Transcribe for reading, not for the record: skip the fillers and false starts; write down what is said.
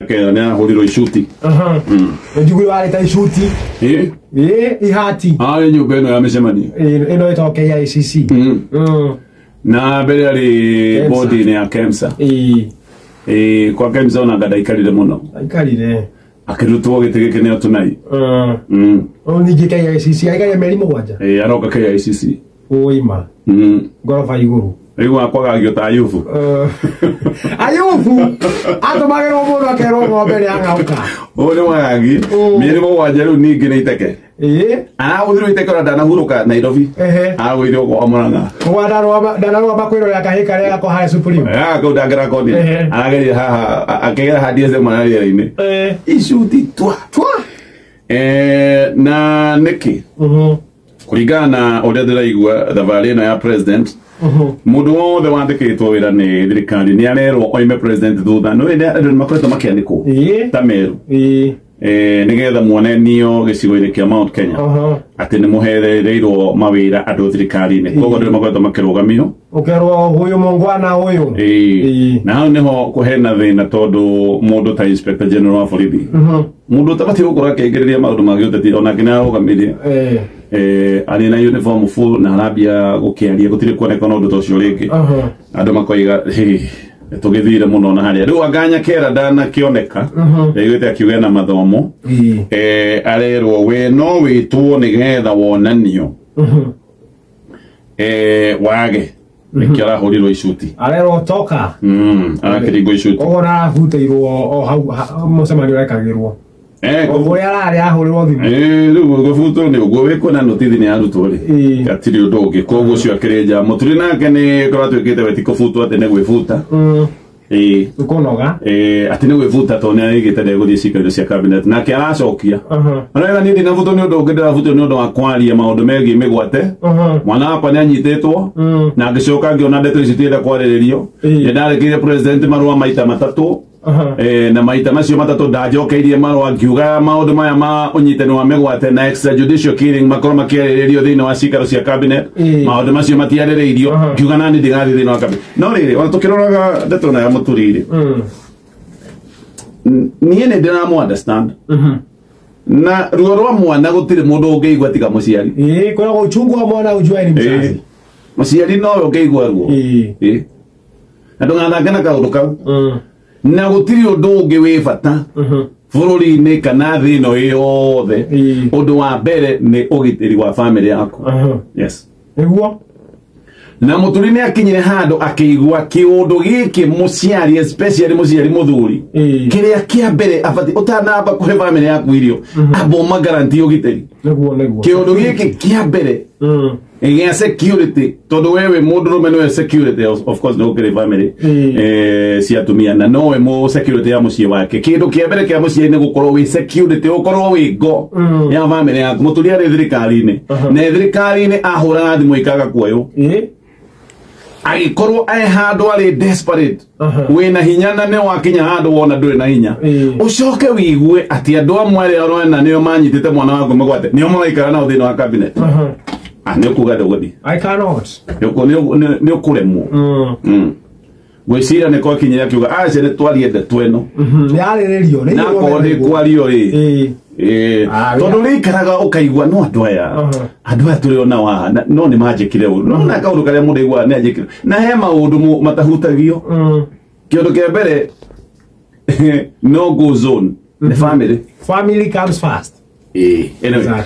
Kaya na hodiro ishuti. Njugulu wale ta ishuti. Ihati. Nyumba eno yamesema ni. Eno itoka KICC. Na mbere ari body ni ya KEMSA. Kwa KEMSA ona gadaikari muno. Aikarire. Akirutwo gitege kene otunai. Oni KICC aikari meri mugwanja. Aroka KICC. Oima. Gorofa iguru. Rigo akwaga agĩota Ayubu. Ayubu. Atomagĩrwo mũndũ akerwo ng'ombe nĩ ang'auka. Ũyũ nĩ wagi. Mĩeri mũgwanja rĩu ningĩ nĩ iteke. Arahũthĩrwo iteke ona ndanahurũka Nairobi. Aragũire ũguo Mũrang'a. Ndanarũa makwĩrorera kahĩĩ karĩa gako harĩa Supreme. Kau ndangĩrakoni. Arageria haha akĩgera handie ze mwana rĩera-inĩ. Icuti twa. Na nĩkĩ? Kũringana na ũrĩa ndĩraigua thabarĩ ĩno ya president mundu wothe wandikitwo wira ni thirikari ni arerwo oime president thutha no ende andu makoretwo makiandikwo ta meru nigetha muonenio gicigo-ini kia Mount Kenya ati ni muherereirwo mawira andu thirikari-ini koguo ndio makoretwo makirugamio ukerwo huyu mungwana huyu na hau niho kuhena thina tondu mundu ta Inspector General wa borithi mundu tabati gukora akingiriria maundu ma giuteti ona kina rugamiria ari na uniform full na arabia gukiaria gutire kuoneka undu tocio ringi andu makoiga tugithire muno na haria riu anganya kera ndana kioneka igwite akiuga na mathomo arerwo we no witwo nigetha wonanio wage nikio arahurirwo icuti arerwo toka arakiringo icuti ogora ahuteirwo o hau mucemanio rekagirwo Ogo yarari ahurwo thimu. Riu gubuto ni ugo weko na notithi ni arutwo ri. Atiri undu ungi koguo cio akirenja muturi nake ni koratwo ikite weti kubuto ati ne gwibuta. Ukonoga. Ati ne gwibuta to ne agite de guthii cikaro cia cabinet nake aracokia. Ona ni ndina buto ni undu ungi ndirabuto ni undu wa kwaria maundu megi migwate. Mwana wakwa ni anyitetwo na agicoka ngiona ndeto ici tienda kwariririo. Ni ndarekire president marua maita matatu. Na maita macio matatu ndajokeirie marwa ngiuga maundu maya ma unyitani wa migwate na extrajudicial killing makorwo makĩarĩrĩrio thĩinĩ wa cikaro cia cabinet maundu macio matiarĩrĩirio ngiuga nani ndigathiĩ thĩinĩ wa cabinet no rĩrĩ ona tũkĩroraga ndeto na ya mũturi-rĩ niĩ nĩ ndĩramũ understand na ruo rwa mwana gũtirĩ mũndũ ũngĩigua tiga mũciari koragwo uchungu wa mwana ujua ni mzazi mũciari nowe ũngĩigua ruo na ndũgathake na kaũndũ kau na gutiri undu ungi wi bata bururi-ini kana thi ino yothe undu wa mbere ni ugitiri wa family yaku yes niguo na muturi ni akinyire handu akiigua kiundu giki muciari especially muciari muthuri kiria kia mbere abati utanamba kuhe family yaku irio abo ma guarantee ugitiri niguo kiundu giki kia mbere Again, security. Todo wewe mundurume no security of course no kire family. Si atumia na no mo security ya mucie wake. Kindu kia mbere kia mucie ni gukorwo wi security ukorwo wi go ya family yaku muturi ari thirikari-ini. Na thirikari-ini ahura thimu ikaga kuoyo. Agikorwo ai handu ari desperate. Wina hinya na ne wakinya handu wona nduri na hinya. Ucoke wigue ati andu amwe ari arona nio manyitite mwana waku mugwate. Nio maraikara na thini wa cabinet. Ne kuga dogodi I cannot ne kuremwo gwiciria ne ko kinya kiuga ace ne twariende tweno yarĩrĩrio na ko ni kwario tondu rikaraga ukaigua no andu aya turi ona wa no ni manjikire uru no na kaundu karia mundu igua ni anjikire na he maundu matahutagio kiundu kia mbere no go zone the family comes first anyway